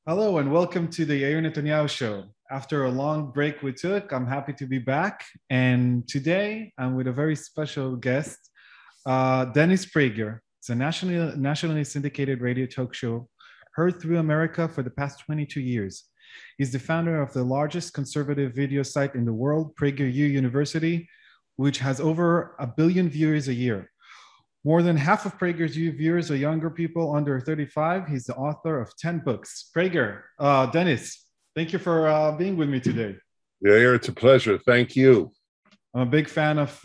Hello and welcome to the Yair Netanyahu Show. After a long break we took, I'm happy to be back. And today I'm with a very special guest, Dennis Prager. It's a nationally syndicated radio talk show heard through America for the past 22 years. He's the founder of the largest conservative video site in the world, Prager University, which has over 1 billion viewers a year. More than half of Prager's viewers are younger people under 35. He's the author of 10 books. Prager, Dennis, thank you for being with me today. Yair, it's a pleasure. Thank you. I'm a big fan of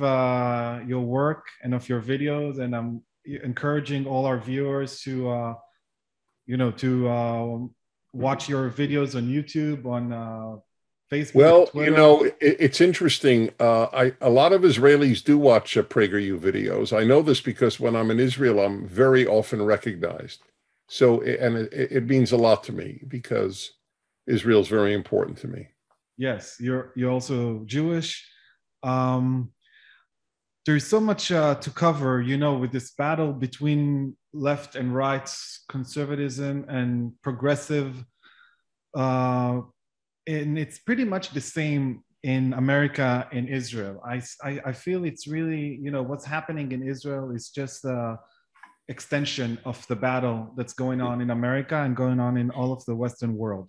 your work and of your videos, and I'm encouraging all our viewers to, watch your videos on YouTube, on Facebook. Well, Twitter. it's interesting. A lot of Israelis do watch Prager U videos. I know this because when I'm in Israel, I'm very often recognized. So, and it means a lot to me because Israel is very important to me. Yes, you're also Jewish. There's so much to cover, with this battle between left and right, conservatism and progressive. And it's pretty much the same in America and Israel. I feel it's really, what's happening in Israel is just an extension of the battle that's going on in America and going on in all of the Western world.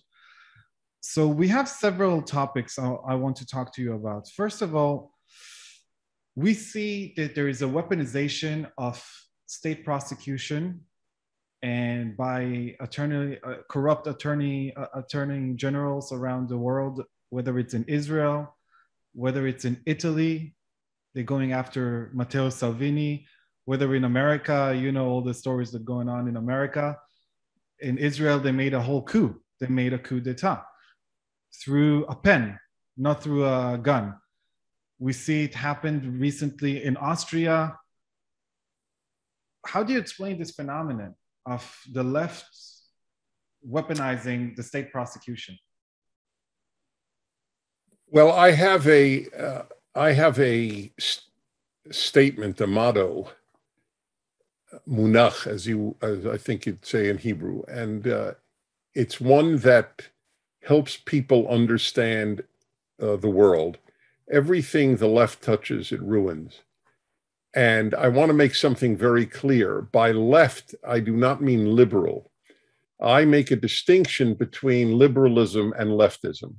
So we have several topics I want to talk to you about. First of all, we see that there is a weaponization of state prosecution and by corrupt attorney generals around the world, whether it's in Israel, whether it's in Italy, they're going after Matteo Salvini, whether in America, all the stories that are going on in America. In Israel, they made a whole coup. They made a coup d'etat through a pen, not through a gun. We see it happened recently in Austria. How do you explain this phenomenon of the left weaponizing the state prosecution? Well, I have a statement, a motto, munach, as I think you'd say in Hebrew, and it's one that helps people understand the world. Everything the left touches, it ruins. And I want to make something very clear. By left, I do not mean liberal. I make a distinction between liberalism and leftism.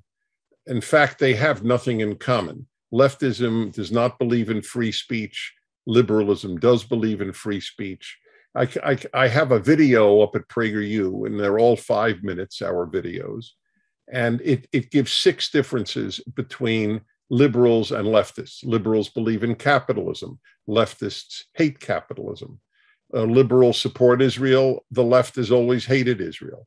In fact, they have nothing in common. Leftism does not believe in free speech. Liberalism does believe in free speech. I have a video up at Prager U, and they're all 5 minutes, our videos. And it gives 6 differences between liberals and leftists. Liberals believe in capitalism. Leftists hate capitalism. Liberals support Israel. The left has always hated Israel.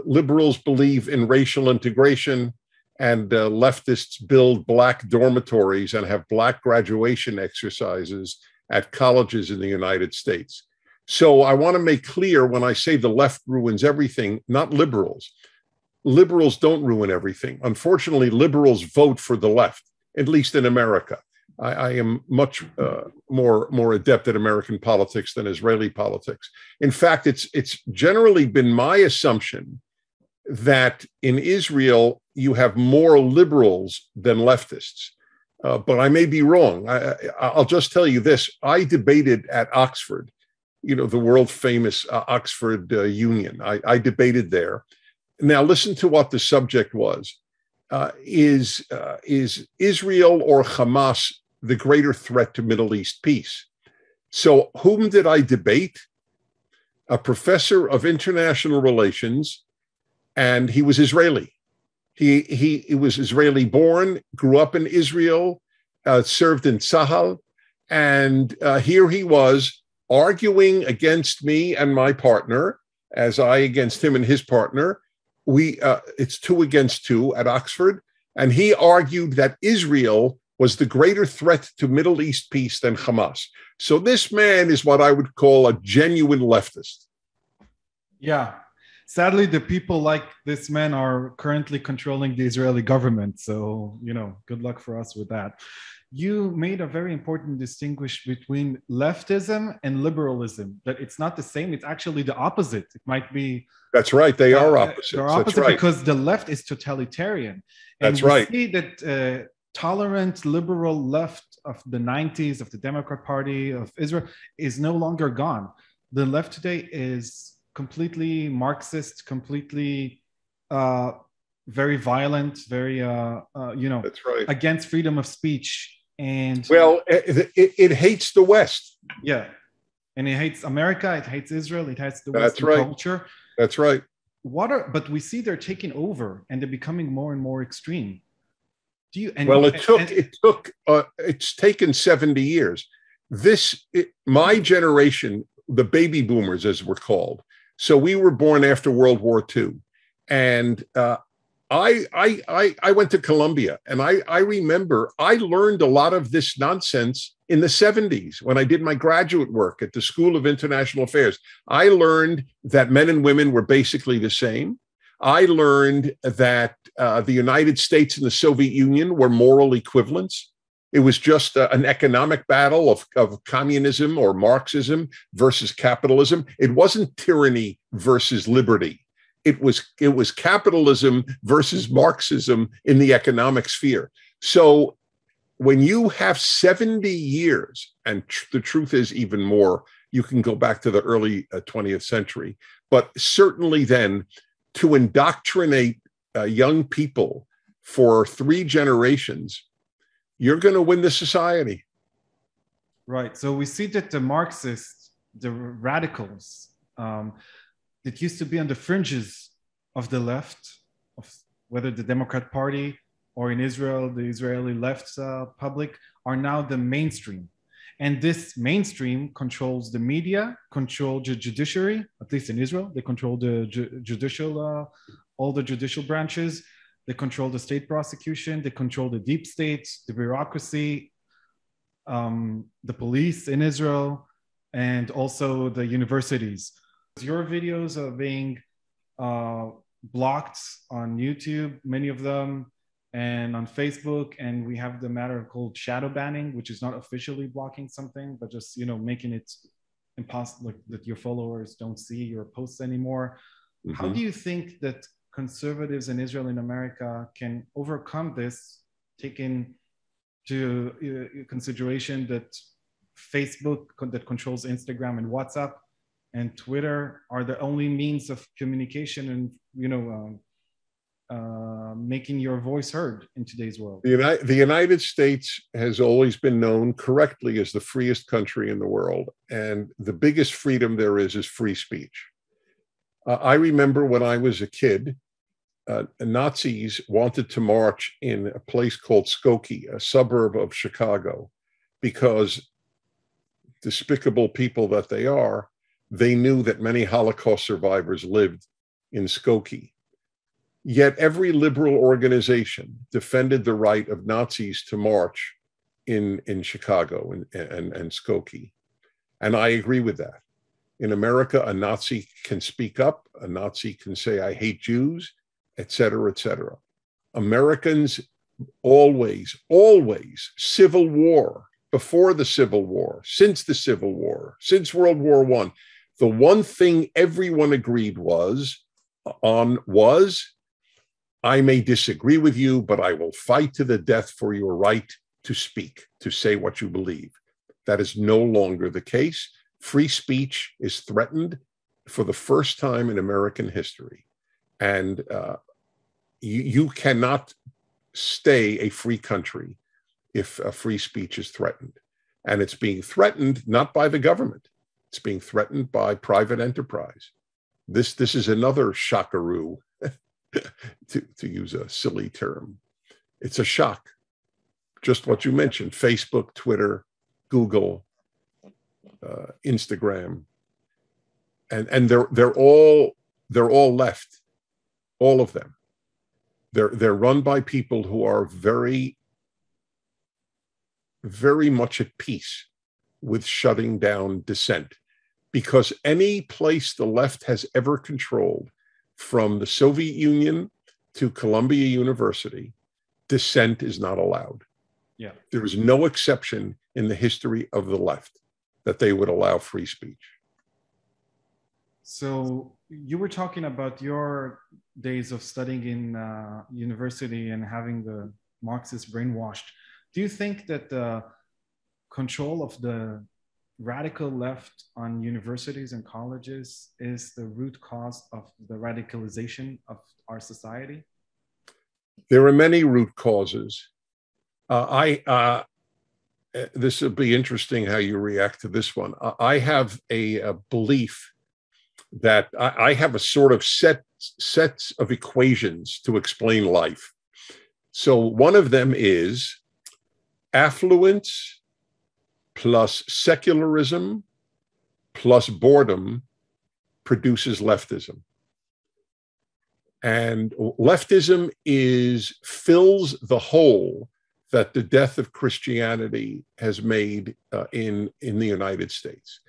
Liberals believe in racial integration, and leftists build black dormitories and have black graduation exercises at colleges in the United States. So I want to make clear when I say the left ruins everything, not liberals. Liberals don't ruin everything. Unfortunately, liberals vote for the left, at least in America. I am much more adept at American politics than Israeli politics. In fact, it's generally been my assumption that in Israel, you have more liberals than leftists. But I may be wrong. I'll just tell you this. I debated at Oxford, the world famous Oxford Union. I debated there. Now, listen to what the subject was. Is Israel or Hamas the greater threat to Middle East peace? So whom did I debate? A professor of international relations, and he was Israeli. He was Israeli born, grew up in Israel, served in Tzahal, and here he was arguing against me and my partner, as I against him and his partner. It's 2 against 2 at Oxford, and he argued that Israel was the greater threat to Middle East peace than Hamas. So this man is what I would call a genuine leftist. Yeah. sadly, the people like this man are currently controlling the Israeli government. So, good luck for us with that. You made a very important distinguish between leftism and liberalism, that it's not the same. It's actually the opposite. It might be. That's right. They are opposites. They're opposite. That's right. Because the left is totalitarian. And that's right. We see that tolerant liberal left of the 90s, of the Democrat Party of Israel, is no longer gone. The left today is completely Marxist, completely very violent, very that's right. against freedom of speech. And well, it hates the West. Yeah. And it hates America, it hates Israel, it hates the Western culture. That's right. But we see they're taking over and they're becoming more and more extreme. It's taken 70 years. My generation, the baby boomers, as we're called. So we were born after World War II. And I went to Columbia, and I remember I learned a lot of this nonsense in the 70s when I did my graduate work at the School of International Affairs. I learned that men and women were basically the same. I learned that the United States and the Soviet Union were moral equivalents. It was just an economic battle of communism or Marxism versus capitalism. It wasn't tyranny versus liberty. It was capitalism versus Marxism in the economic sphere. So when you have 70 years, and the truth is even more, you can go back to the early 20th century, but certainly then to indoctrinate young people for 3 generations, you're going to win the society. Right. So we see that the Marxists, the radicals, that used to be on the fringes of the left, of whether the Democrat Party or in Israel, the Israeli left public, are now the mainstream. And this mainstream controls the media, control the judiciary, at least in Israel. They control the all the judicial branches. They control the state prosecution. They control the deep state, the bureaucracy, the police in Israel, and also the universities. Your videos are being blocked on YouTube, many of them, and on Facebook, and we have the matter called shadow banning, which is not officially blocking something, but just making it impossible, like, that your followers don't see your posts anymore. Mm-hmm. How do you think that conservatives in Israel and America can overcome this, taking to consideration that Facebook, that controls Instagram and WhatsApp, and Twitter are the only means of communication and making your voice heard in today's world? The United States has always been known correctly as the freest country in the world, and the biggest freedom there is free speech. I remember when I was a kid, Nazis wanted to march in a place called Skokie, a suburb of Chicago, because despicable people that they are, they knew that many Holocaust survivors lived in Skokie. Yet every liberal organization defended the right of Nazis to march in Chicago and Skokie. And I agree with that. In America, a Nazi can speak up, a Nazi can say, I hate Jews, et cetera, et cetera. Americans always, Civil War, before the Civil War, since the Civil War, since World War I, the one thing everyone agreed was, I may disagree with you, but I will fight to the death for your right to speak, to say what you believe. That is no longer the case. Free speech is threatened for the first time in American history. And you cannot stay a free country if free speech is threatened. And it's being threatened not by the government. It's being threatened by private enterprise. This is another shockaroo, to use a silly term. It's a shock. Just what you mentioned: Facebook, Twitter, Google, Instagram, and they're all left, all of them. They're run by people who are very, very much at peace with shutting down dissent, because any place the left has ever controlled, from the Soviet Union to Columbia University, dissent is not allowed. Yeah. There is no exception in the history of the left that they would allow free speech. So you were talking about your days of studying in university and having the Marxist brainwashed. Do you think that the control of the radical left on universities and colleges is the root cause of the radicalization of our society? There are many root causes. This will be interesting how you react to this one. I have a belief that I have a sort of sets of equations to explain life. So one of them is affluence plus secularism plus boredom produces leftism. And leftism fills the hole that the death of Christianity has made in the United States.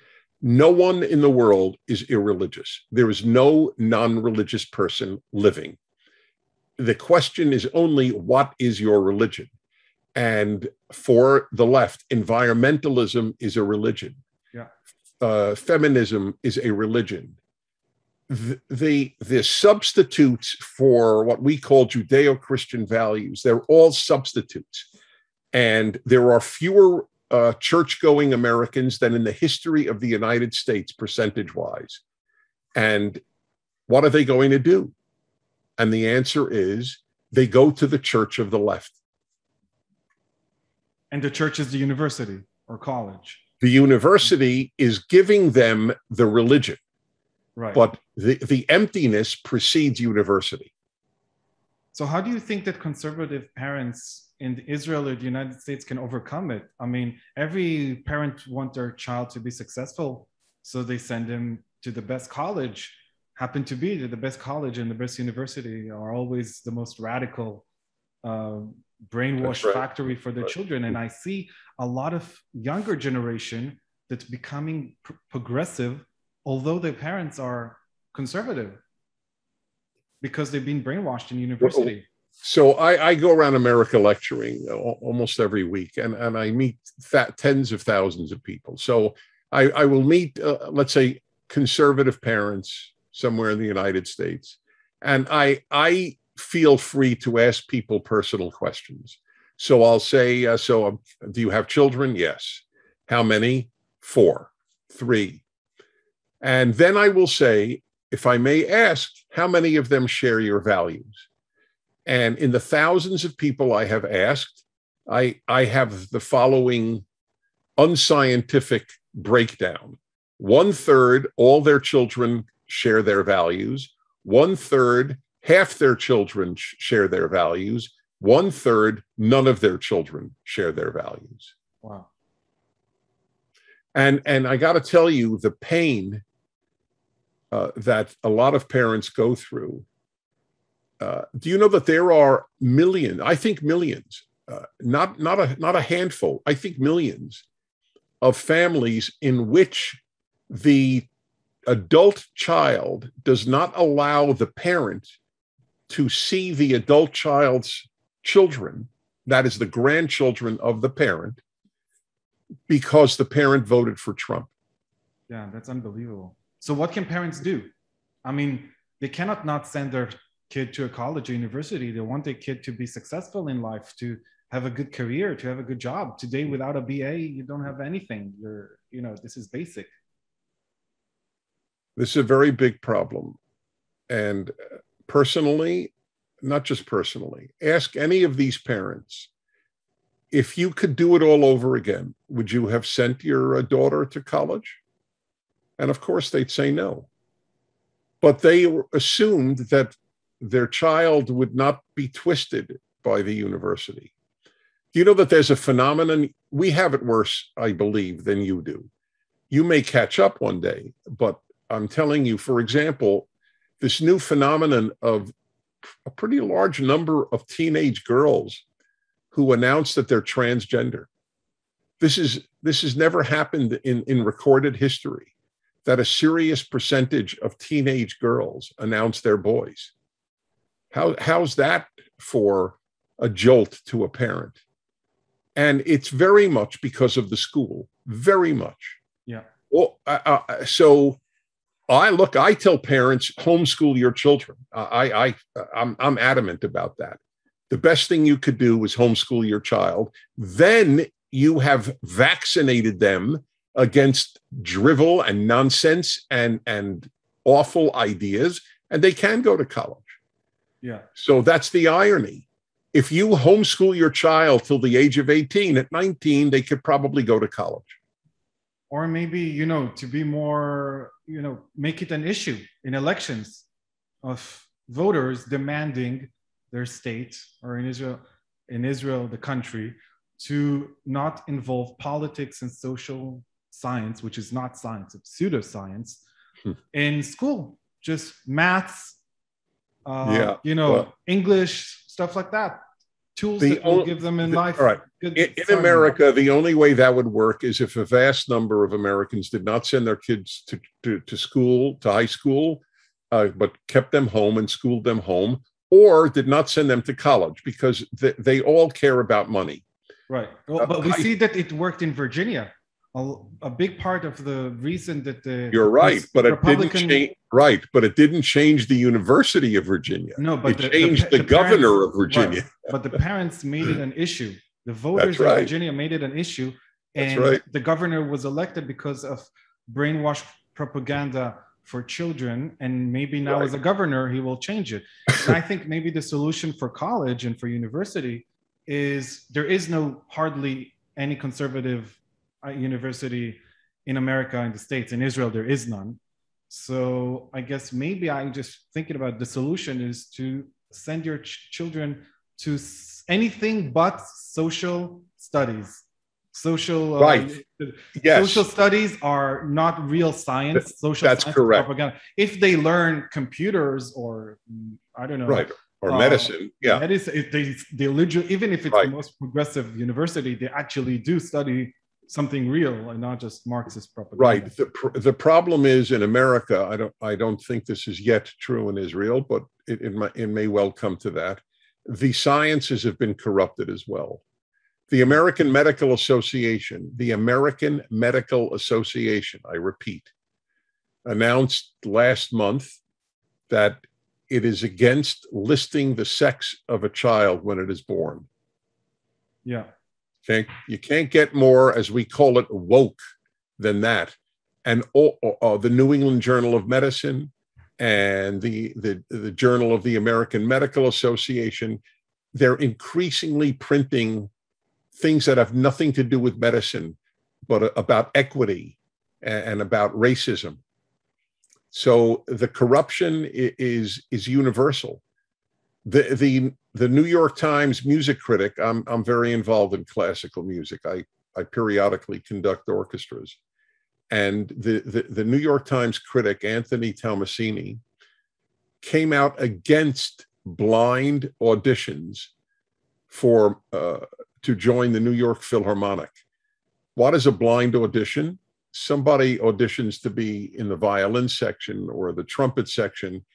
No one in the world is irreligious. There is no non-religious person living. The question is only, what is your religion? And for the left, environmentalism is a religion. Yeah. Feminism is a religion. The substitutes for what we call Judeo-Christian values, they're all substitutes. And there are fewer church-going Americans than in the history of the United States, percentage-wise. And what are they going to do? And the answer is they go to the church of the left. And the church is the university or college. The university is giving them the religion. Right. But the emptiness precedes university. So how do you think that conservative parents in Israel or the United States can overcome it? I mean, every parent wants their child to be successful, so they send them to the best college. Happen to be that the best college and the best university are always the most radical brainwash factory for their children. And I see a lot of younger generation that's becoming progressive, although their parents are conservative, because they've been brainwashed in university. So I go around America lecturing almost every week, and I meet tens of thousands of people. So I will meet, let's say, conservative parents somewhere in the United States, and I feel free to ask people personal questions. So I'll say, do you have children? Yes. How many? 4, 3. And then I will say, if I may ask, how many of them share your values? And in the thousands of people I have asked, I have the following unscientific breakdown. 1/3, all their children share their values. 1/3, half their children share their values. 1/3, none of their children share their values. Wow. And I got to tell you, the pain that a lot of parents go through. Do you know that there are millions, I think millions, not a handful, I think millions of families in which the adult child does not allow the parent to see the adult child's children, that is the grandchildren of the parent, because the parent voted for Trump. Yeah, that's unbelievable. So what can parents do? I mean, they cannot not send their kid to a college or university. They want their kid to be successful in life, to have a good career, to have a good job. Today, without a BA, you don't have anything. This is basic. This is a very big problem. And personally, not just personally, ask any of these parents, if you could do it all over again, would you have sent your daughter to college? And of course, they'd say no. But they assumed that their child would not be twisted by the university. Do you know that there's a phenomenon? We have it worse, I believe, than you do. You may catch up one day, but I'm telling you, for example, this new phenomenon of a pretty large number of teenage girls who announce that they're transgender. This has never happened in recorded history. that a serious percentage of teenage girls announce they're boys. How's that for a jolt to a parent? And it's very much because of the school, very much. Yeah. Well, so I tell parents, homeschool your children. I'm adamant about that. The best thing you could do is homeschool your child. Then you have vaccinated them against drivel and nonsense and awful ideas, and they can go to college. Yeah. So that's the irony. If you homeschool your child till the age of 18, at 19, they could probably go to college. Or maybe, to be more, make it an issue in elections of voters demanding their state, or in Israel, the country, to not involve politics and social science, which is not science, it's pseudoscience, in school. Just maths, English, stuff like that. Tools that will give them in life. Right. In America, the only way that would work is if a vast number of Americans did not send their kids to school, to high school, but kept them home and schooled them home, or did not send them to college, because they all care about money. Right. Well, but we see that it worked in Virginia. A big part of the reason that you're right, but it didn't change. Right, but it didn't change the University of Virginia. No, but it changed the governor of Virginia. Right. But the parents made it an issue. The voters in Virginia made it an issue, and the governor was elected because of brainwash propaganda for children. And maybe now, as a governor, he will change it. And I think maybe the solution for college and for university is there is hardly any conservative university in America, in the States. In Israel, there is none. So I guess maybe I'm just thinking about the solution is to send your children to anything but social studies. Social social studies are not real science. That's correct. Propaganda. If they learn computers or I don't know, or medicine, medicine, they literally, even if it's the most progressive university, they actually do study something real and not just Marxist propaganda. Right. The problem is in America, I don't think this is yet true in Israel, but it may well come to that. The sciences have been corrupted as well. The American Medical Association, I repeat, announced last month that it is against listing the sex of a child when it is born. Yeah. Okay, you can't get more, as we call it, woke than that. And the New England Journal of Medicine and the Journal of the American Medical Association, they're increasingly printing things that have nothing to do with medicine, but about equity and about racism. So the corruption is universal. The New York Times music critic, I'm very involved in classical music. I periodically conduct orchestras. And the New York Times critic, Anthony Talmasini, came out against blind auditions to join the New York Philharmonic. What is a blind audition? Somebody auditions to be in the violin section or the trumpet section.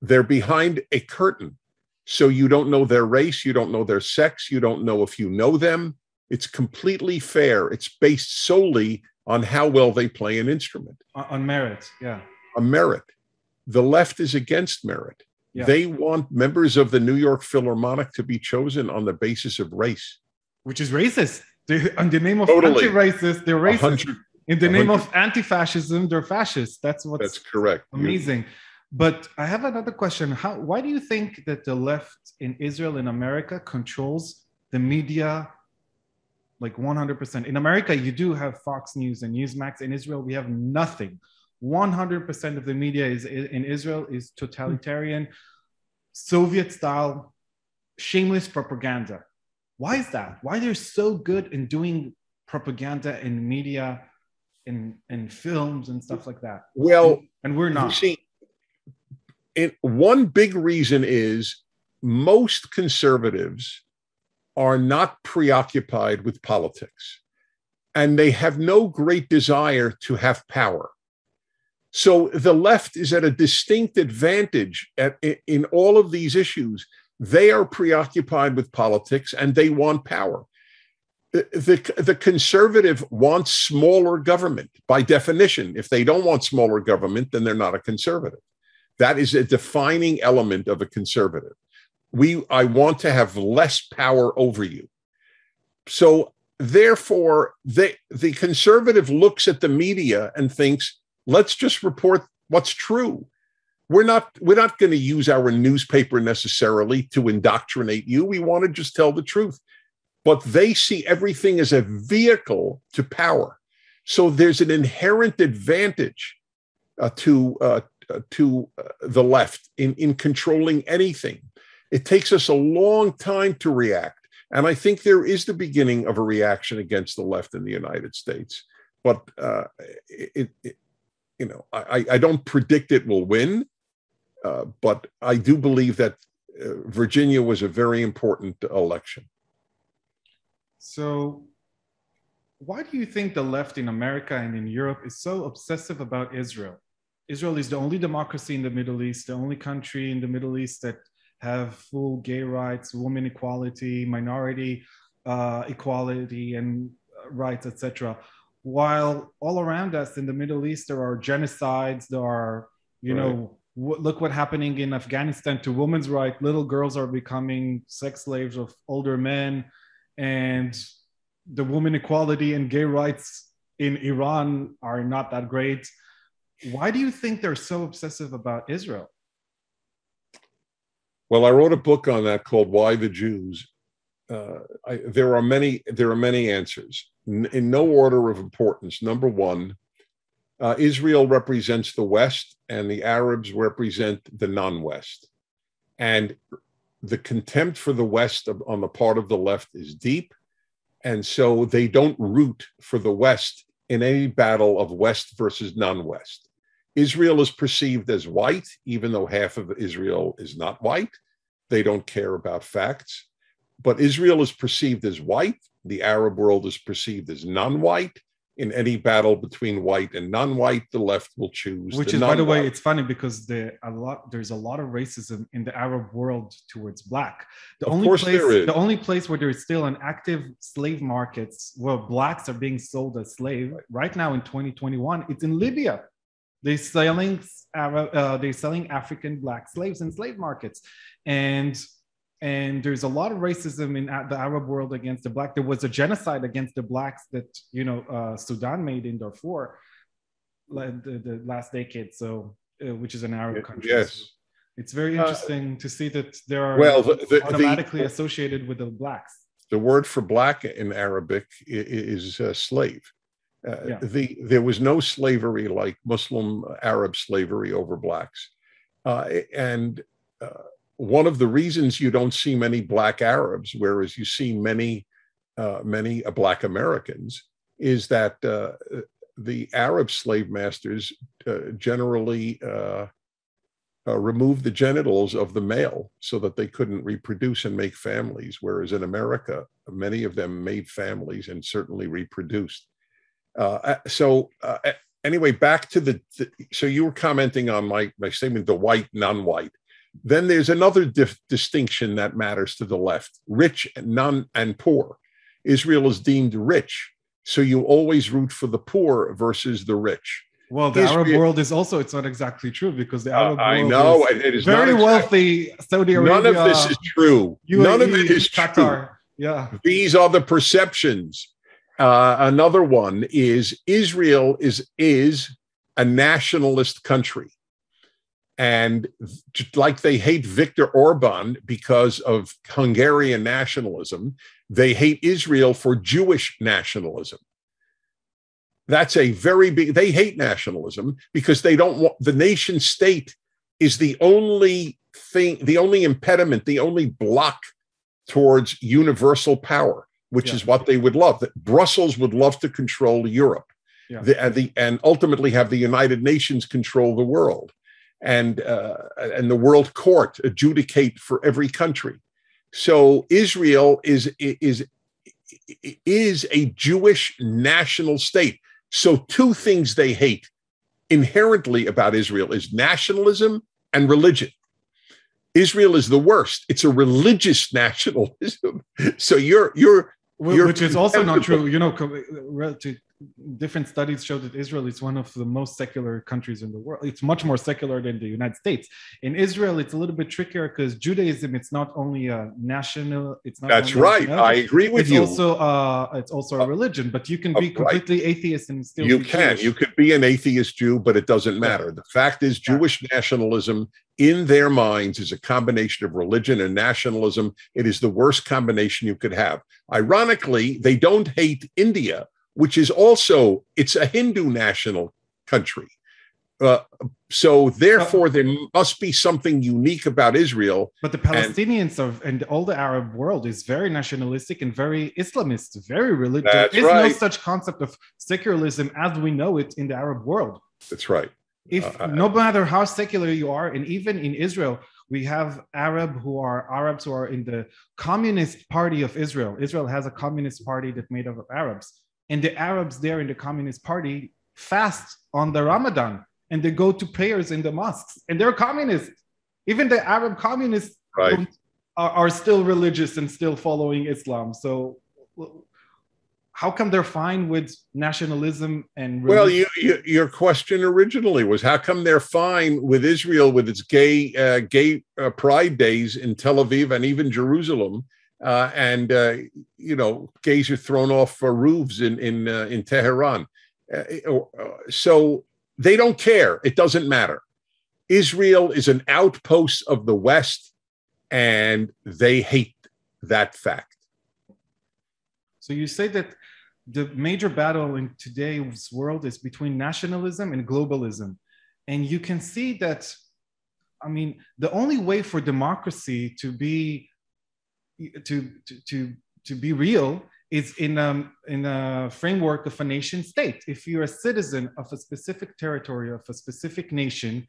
They're behind a curtain. So you don't know their race, you don't know their sex, you don't know if you know them. It's completely fair. It's based solely on how well they play an instrument. On merit, yeah. On merit. The left is against merit. Yeah. They want members of the New York Philharmonic to be chosen on the basis of race. Which is racist. In the name of anti-racist, they're racist. In the name of anti-fascism, they're fascists. That's correct. Amazing. But I have another question. Why do you think that the left in Israel and America controls the media like 100%? In America, you do have Fox News and Newsmax. In Israel, we have nothing. 100% of the media in Israel is totalitarian, Soviet-style, shameless propaganda. Why is that? Why they're so good in doing propaganda in media, in films and stuff like that? Well, and we're not. One big reason is most conservatives are not preoccupied with politics, and they have no great desire to have power. So the left is at a distinct advantage in all of these issues. They are preoccupied with politics and they want power. The conservative wants smaller government by definition. If they don't want smaller government, then they're not a conservative. That is a defining element of a conservative. I want to have less power over you. So therefore, the conservative looks at the media and thinks, let's just report what's true. We're not going to use our newspaper necessarily to indoctrinate you. We want to just tell the truth. But they see everything as a vehicle to power. So there's an inherent advantage to the left in controlling anything. It takes us a long time to react. And I think there is the beginning of a reaction against the left in the United States. But I don't predict it will win. But I do believe that Virginia was a very important election. So why do you think the left in America and in Europe is so obsessive about Israel? Israel is the only democracy in the Middle East, the only country in the Middle East that have full gay rights, women equality, minority equality and rights, etc. While all around us in the Middle East, there are genocides, there are, look what's happening in Afghanistan to women's rights. Little girls are becoming sex slaves of older men. And the women equality and gay rights in Iran are not that great. Why do you think they're so obsessive about Israel? Well, I wrote a book on that called "Why the Jews." There are many answers in no order of importance. Number one, Israel represents the West, and the Arabs represent the non-West, and the contempt for the West on the part of the left is deep. And so they don't root for the West in any battle of West versus non-West. Israel is perceived as white, even though half of Israel is not white. They don't care about facts. But Israel is perceived as white. The Arab world is perceived as non-white. In any battle between white and non-white, the left will choose. Which is, by the way, it's funny because there's a lot of racism in the Arab world towards Black. The only place where there is still an active slave markets where Blacks are being sold as slaves right now in 2021, it's in Libya. They're selling African Black slaves in slave markets, and there's a lot of racism in the Arab world against the Black. There was a genocide against the Blacks that, Sudan made in Darfur the last decade, which is an Arab country. Yes. So it's very interesting to see that they are automatically associated with the Blacks. The word for Black in Arabic is slave. There was no slavery like Muslim Arab slavery over Blacks. One of the reasons you don't see many Black Arabs, whereas you see many Black Americans, is that the Arab slave masters generally removed the genitals of the male so that they couldn't reproduce and make families, whereas in America, many of them made families and certainly reproduced. Anyway, back to so you were commenting on my statement, the white, non-white. Then there's another distinction that matters to the left: rich and poor. Israel is deemed rich, so you always root for the poor versus the rich. Well, the Arab world is also, it's not exactly true because the Arab world I know, it is very wealthy. Saudi Arabia. None of this is true. UAE, none of it is Qatar. True. Yeah. These are the perceptions. Another one is Israel is a nationalist country. And like they hate Viktor Orban because of Hungarian nationalism, they hate Israel for Jewish nationalism. That's a very big, they hate nationalism because they don't want, the nation state is the only thing, the only impediment, the only block towards universal power, which is what they would love. That Brussels would love to control Europe, and ultimately have the United Nations control the world. And the World Court adjudicate for every country. So Israel is a Jewish national state. So two things they hate: inherently about Israel is nationalism and religion. Israel is the worst. It's a religious nationalism. So you're which is also not true. You know, different studies show that Israel is one of the most secular countries in the world. It's much more secular than the United States. In Israel, it's a little bit trickier because Judaism, it's not only a national, it's not. That's right. I agree with you. It's also a religion, but you can be completely atheist and still you be can. Jewish. You could be an atheist Jew, but it doesn't matter. The fact is, Jewish nationalism in their minds is a combination of religion and nationalism. It is the worst combination you could have. Ironically, they don't hate India, which is also, it's a Hindu national country. So therefore, there must be something unique about Israel. But the Palestinians and all the Arab world is very nationalistic and very Islamist, very religious. There is no such concept of secularism as we know it in the Arab world. That's right. No matter how secular you are, and even in Israel, we have Arabs who are in the Communist Party of Israel. Israel has a Communist Party that's made up of Arabs. And the Arabs there in the Communist Party fast on the Ramadan, and they go to prayers in the mosques, and they're communists. Even the Arab communists are still religious and still following Islam. So how come they're fine with nationalism and religion? Well, your question originally was, how come they're fine with Israel with its gay pride days in Tel Aviv and even Jerusalem? Gays are thrown off roofs in Tehran. So they don't care. It doesn't matter. Israel is an outpost of the West, and they hate that fact. So you say that the major battle in today's world is between nationalism and globalism. And you can see that, I mean, the only way for democracy to be real is in a framework of a nation state. If you're a citizen of a specific territory, of a specific nation,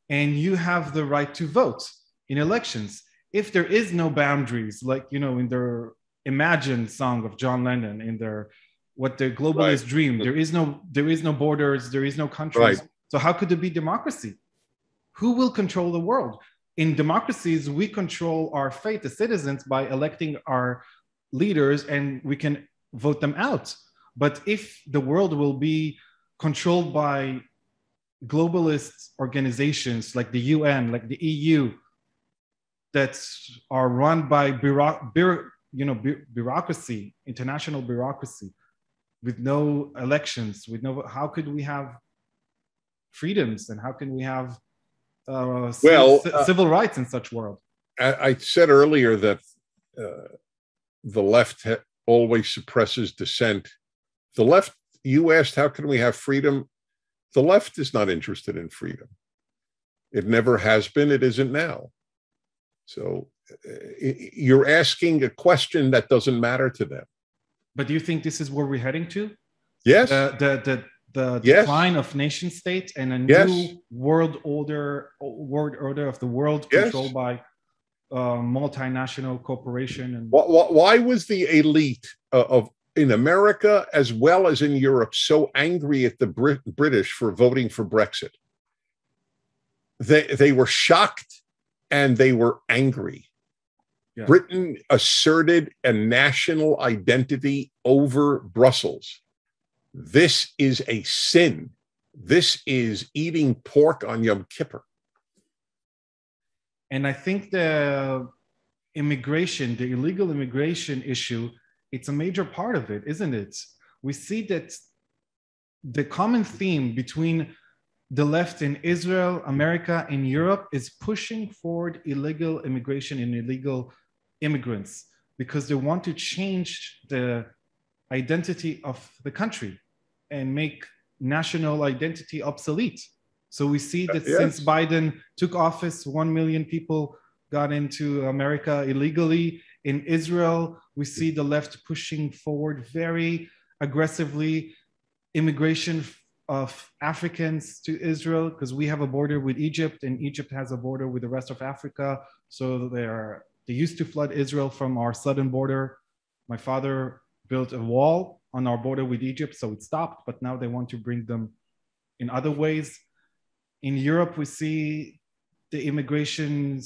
and you have the right to vote in elections, if there is no boundaries, like, you know, in their Imagine song of John Lennon, in their what the globalist dream, there is no borders, there is no countries. So how could there be democracy? Who will control the world? In democracies, we control our fate, the citizens, by electing our leaders, and we can vote them out. But if the world will be controlled by globalist organizations like the UN, like the EU, that are run by bureaucracy, international bureaucracy, with no elections, how could we have freedoms, and how can we have civil rights in such world? I said earlier that the left always suppresses dissent. The left, you asked, how can we have freedom? The left is not interested in freedom. It never has been. It isn't now. So you're asking a question that doesn't matter to them. But do you think this is where we're heading to? Yes. The decline of nation state and a new world order of the world controlled by multinational corporation. And why was the elite in America as well as in Europe so angry at the British for voting for Brexit? They were shocked and they were angry. Yeah. Britain asserted a national identity over Brussels. This is a sin. This is eating pork on Yom Kippur. And I think the illegal immigration issue, it's a major part of it, isn't it? We see that the common theme between the left in Israel, America, and Europe is pushing forward illegal immigration and illegal immigrants because they want to change the identity of the country and make national identity obsolete. So we see that since Biden took office, 1 million people got into America illegally. In Israel, we see the left pushing forward very aggressively immigration of Africans to Israel, because we have a border with Egypt and Egypt has a border with the rest of Africa. So they used to flood Israel from our southern border. My father built a wall on our border with Egypt, so it stopped, but now they want to bring them in other ways. In Europe, we see the immigration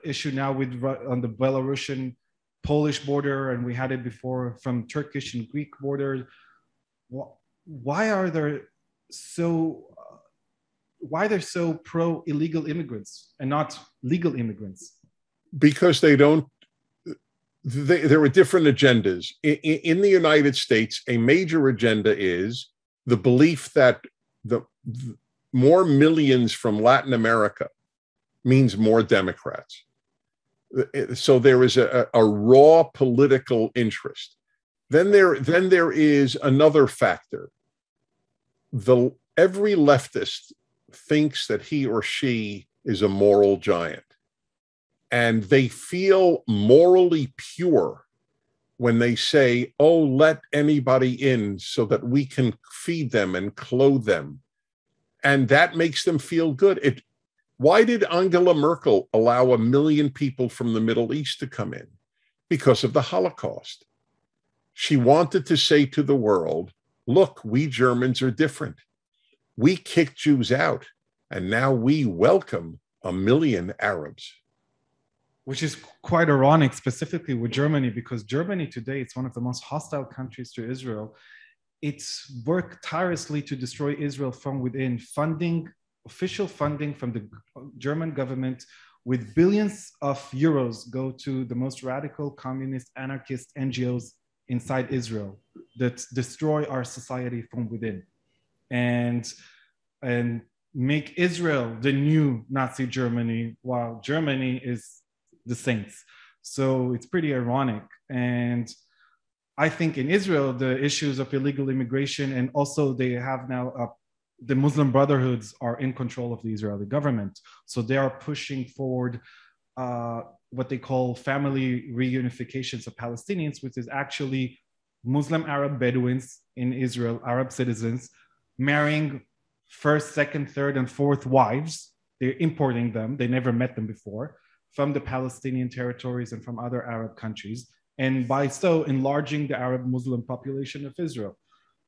issue now on the Belarusian Polish border, and we had it before from Turkish and Greek borders. Why are there so pro illegal immigrants and not legal immigrants? Because there are different agendas. In the United States, a major agenda is the belief that the more millions from Latin America means more Democrats. So there is a raw political interest. Then there is another factor. Every leftist thinks that he or she is a moral giant, and they feel morally pure when they say, "Oh, let anybody in so that we can feed them and clothe them," and that makes them feel good. Why did Angela Merkel allow 1 million people from the Middle East to come in? Because of the Holocaust. She wanted to say to the world, look, we Germans are different. We kicked Jews out, and now we welcome 1 million Arabs. Which is quite ironic, specifically with Germany, because Germany today, it's one of the most hostile countries to Israel. It's worked tirelessly to destroy Israel from within, official funding from the German government with billions of euros go to the most radical communist anarchist NGOs inside Israel that destroy our society from within and make Israel the new Nazi Germany, while Germany is the saints. So it's pretty ironic. And I think in Israel, the issues of illegal immigration, and also they have now the Muslim Brotherhoods are in control of the Israeli government. So they are pushing forward what they call family reunifications of Palestinians, which is actually Muslim Arab Bedouins in Israel, Arab citizens, marrying first, second, third, and fourth wives. They're importing them. They never met them before from the Palestinian territories and from other Arab countries. And by so enlarging the Arab Muslim population of Israel.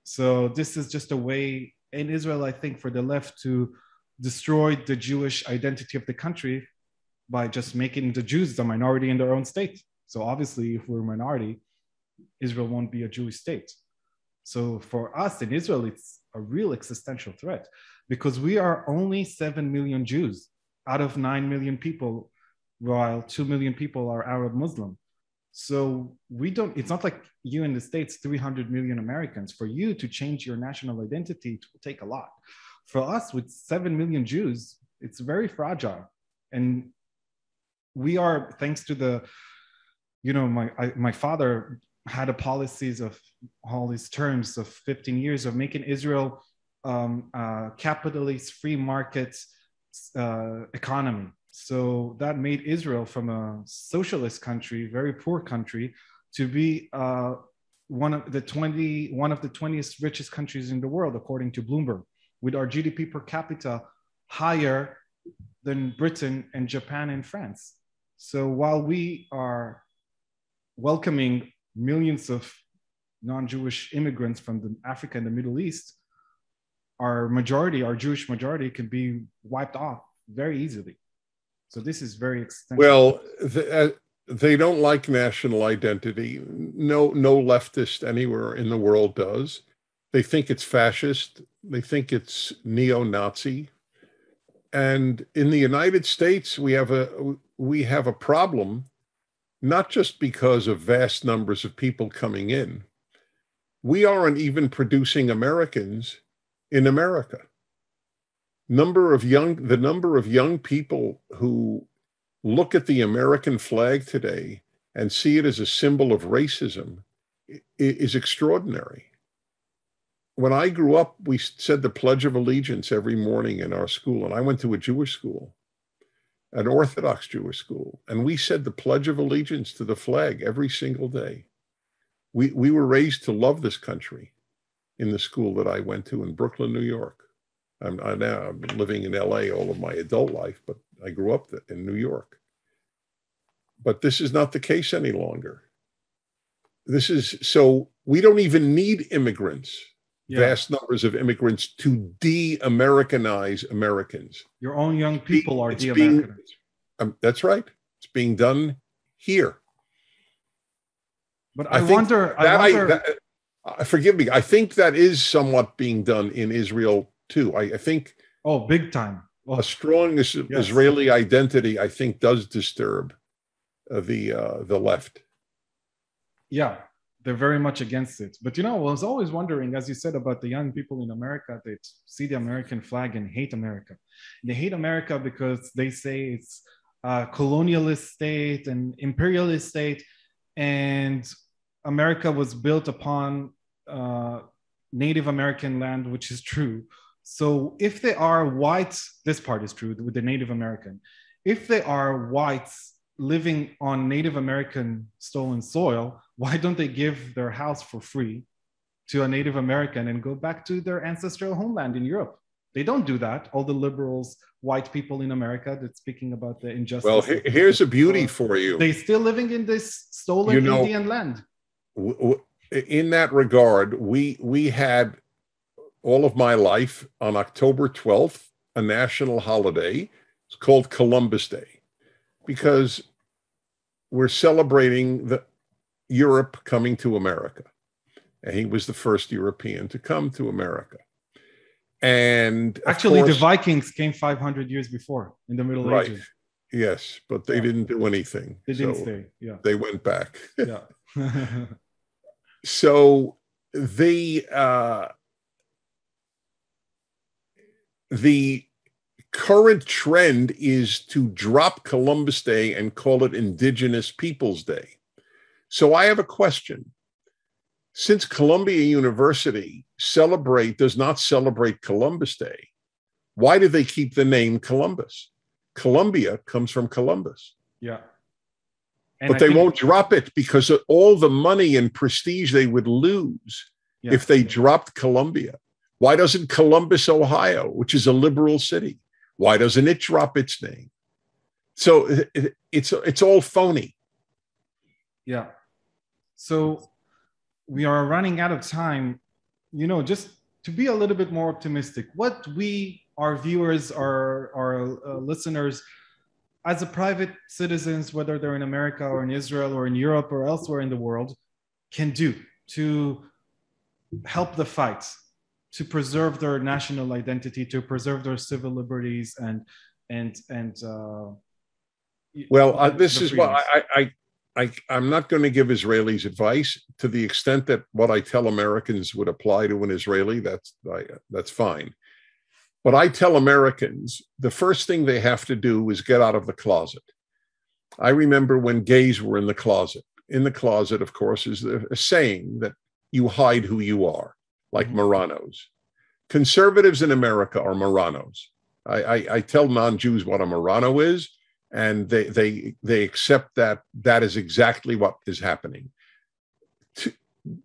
So this is just a way in Israel, I think, for the left to destroy the Jewish identity of the country by just making the Jews the minority in their own state. So obviously, if we're a minority, Israel won't be a Jewish state. So for us in Israel, it's a real existential threat because we are only 7 million Jews out of 9 million people, while 2 million people are Arab Muslim. So it's not like you in the States, 300 million Americans. For you to change your national identity, it will take a lot. For us with 7 million Jews, it's very fragile. And we are, thanks to my father had a policies of all these terms of 15 years of making Israel a capitalist free market economy. So that made Israel from a socialist country, very poor country, to be one of the 20th richest countries in the world, according to Bloomberg, with our GDP per capita higher than Britain and Japan and France. So while we are welcoming millions of non-Jewish immigrants from Africa and the Middle East, our Jewish majority can be wiped off very easily. So this is very extensive. Well, they don't like national identity. No leftist anywhere in the world does. They think it's fascist. They think it's neo-Nazi. And in the United States, we have a problem, not just because of vast numbers of people coming in. We aren't even producing Americans in America. The number of young people who look at the American flag today and see it as a symbol of racism is extraordinary. When I grew up, we said the Pledge of Allegiance every morning in our school, and I went to a Jewish school, an Orthodox Jewish school, and we said the Pledge of Allegiance to the flag every single day. We were raised to love this country in the school that I went to in Brooklyn, New York. I'm living in LA all of my adult life, but I grew up in New York. But this is not the case any longer. So we don't even need immigrants. Yeah. vast numbers of immigrants to de-Americanize Americans. Your own young people are It's being, de-Americanized. that's right. It's being done here. But I think forgive me. I think that is somewhat being done in Israel too. I think. Oh, big time. Oh, a strong Israeli identity, I think, does disturb the left. Yeah, they're very much against it. But I was always wondering, as you said, about the young people in America that see the American flag and hate America. They hate America because they say it's a colonialist state and imperialist state, and America was built upon Native American land, which is true. So if they are whites, this part is true with the Native American. If they are whites living on Native American stolen soil, why don't they give their house for free to a Native American and go back to their ancestral homeland in Europe? They don't do that. All the liberals, white people in America that's speaking about the injustice. Well, here's a beauty for you. They're still living in this stolen Indian land. In that regard, we had all of my life on October 12th, a national holiday. It's called Columbus Day because we're celebrating Europe coming to America. And he was the first European to come to America. And actually, the Vikings came 500 years before in the Middle Ages. Yes, but they didn't do anything. They didn't stay. Yeah. They went back. Yeah. So the current trend is to drop Columbus Day and call it Indigenous Peoples Day. So I have a question. Since Columbia University does not celebrate Columbus Day, why do they keep the name Columbus? Columbia comes from Columbus. Yeah. But they won't drop it because of all the money and prestige they would lose if they dropped Columbia. Why doesn't Columbus, Ohio, which is a liberal city, why doesn't it drop its name? So it's all phony. Yeah. So we are running out of time. Just to be a little bit more optimistic, what our viewers, our listeners, as a private citizens, whether they're in America or in Israel or in Europe or elsewhere in the world, can do to help the fight, to preserve their national identity, to preserve their civil liberties, this is what I'm not going to give Israelis advice to the extent that what I tell Americans would apply to an Israeli. That's fine. But I tell Americans the first thing they have to do is get out of the closet. I remember when gays were in the closet. In the closet, of course, is a saying that you hide who you are, like Marranos. Conservatives in America are Marranos. I tell non-Jews what a Marrano is, and they accept that is exactly what is happening.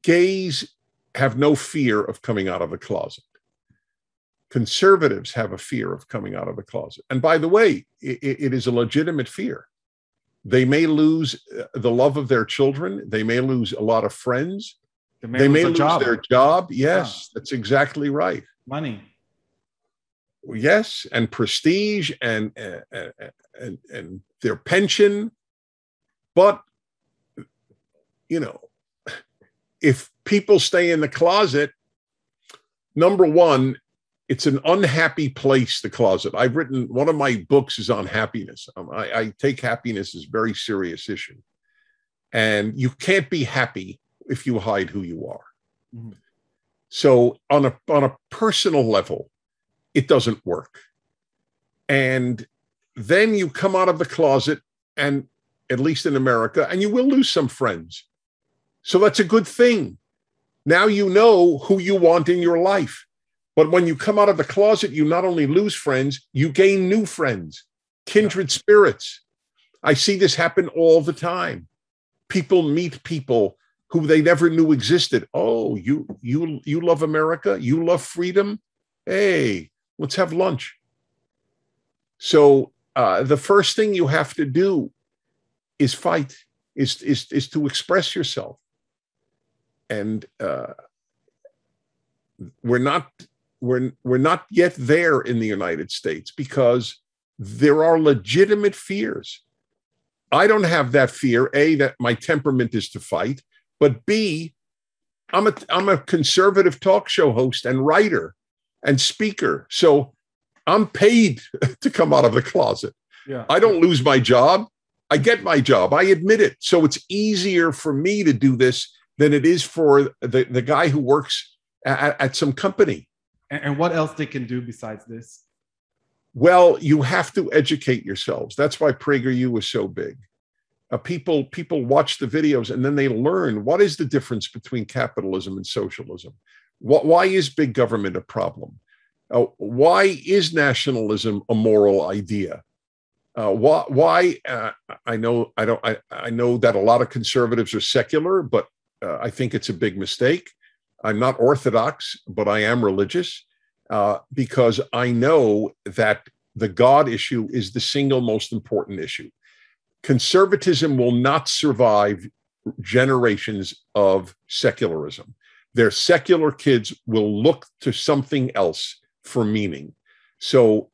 Gays have no fear of coming out of the closet. Conservatives have a fear of coming out of the closet. And by the way, it is a legitimate fear. They may lose the love of their children. They may lose a lot of friends. They may lose their job. Yes, that's exactly right. Money. Yes, and prestige and their pension. But, if people stay in the closet, number one, it's an unhappy place, the closet. I've written, one of my books is on happiness. I take happiness as a very serious issue. And you can't be happy if you hide who you are. Mm-hmm. So on a personal level, it doesn't work. And then you come out of the closet, and at least in America, and you will lose some friends. So that's a good thing. Now you know who you want in your life. But when you come out of the closet, you not only lose friends, you gain new friends, kindred spirits. I see this happen all the time. People meet people who they never knew existed. Oh, you love America? You love freedom? Hey, let's have lunch. So the first thing you have to do is fight, is to express yourself. And we're not we're not yet there in the United States because there are legitimate fears. I don't have that fear, A, that my temperament is to fight, but B, I'm a conservative talk show host and writer and speaker. So I'm paid to come out of the closet. Yeah. I don't lose my job. I get my job. I admit it. So it's easier for me to do this than it is for the guy who works at some company. And what else they can do besides this? Well, you have to educate yourselves. That's why PragerU is so big. People watch the videos and then they learn what is the difference between capitalism and socialism. Why is big government a problem? Why is nationalism a moral idea? Why? I know that a lot of conservatives are secular, but I think it's a big mistake. I'm not Orthodox, but I am religious because I know that the God issue is the single most important issue. Conservatism will not survive generations of secularism. Their secular kids will look to something else for meaning. So,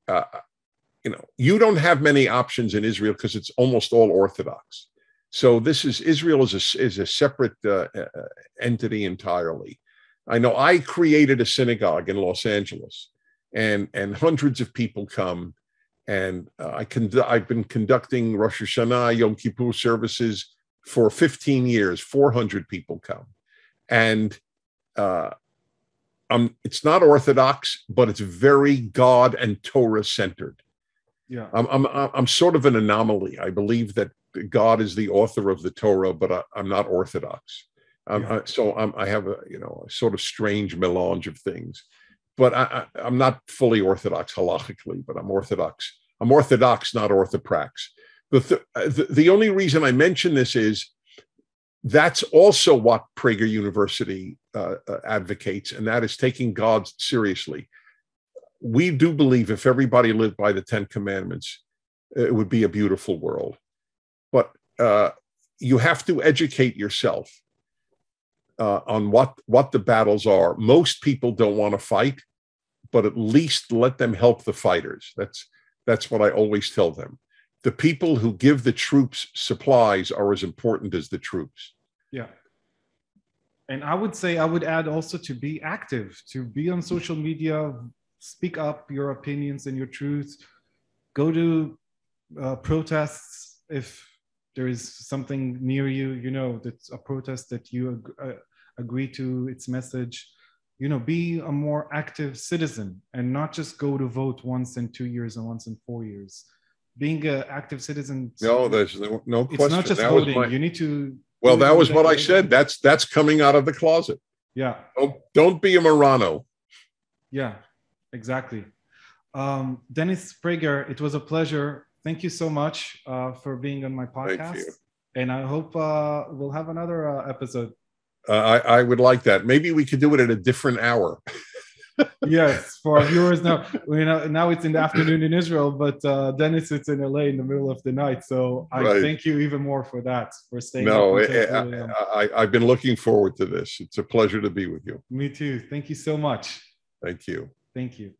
you don't have many options in Israel because it's almost all Orthodox. So Israel is a separate entity entirely. I know I created a synagogue in Los Angeles, and hundreds of people come. And I've been conducting Rosh Hashanah, Yom Kippur services for 15 years. 400 people come, and it's not Orthodox, but it's very God and Torah centered. Yeah, I'm sort of an anomaly. I believe that God is the author of the Torah, but I'm not Orthodox. I have a sort of strange melange of things. But I'm not fully Orthodox halachically, but I'm Orthodox. I'm Orthodox, not orthoprax. The only reason I mention this is that's also what Prager University advocates, and that is taking God seriously. We do believe if everybody lived by the 10 Commandments, it would be a beautiful world. But you have to educate yourself on what the battles are. Most people don't want to fight, but at least let them help the fighters. That's what I always tell them. The people who give the troops supplies are as important as the troops. Yeah. And I would add also to be active, to be on social media, speak up your opinions and your truths, go to protests if there is something near you, that's a protest that you agree to its message. Be a more active citizen and not just go to vote once in 2 years and once in 4 years. Being an active citizen. No, there's no question. It's not just voting. You need to. Well, that was what I said. That's coming out of the closet. Yeah. Don't be a Marrano. Yeah, exactly. Dennis Prager, it was a pleasure. Thank you so much for being on my podcast. Thank you. And I hope we'll have another episode. I would like that. Maybe we could do it at a different hour. Yes, for our viewers now. Now it's in the afternoon in Israel, but Dennis, it's in LA in the middle of the night. So I thank you even more for that, for staying. No, I've been looking forward to this. It's a pleasure to be with you. Me too. Thank you so much. Thank you. Thank you.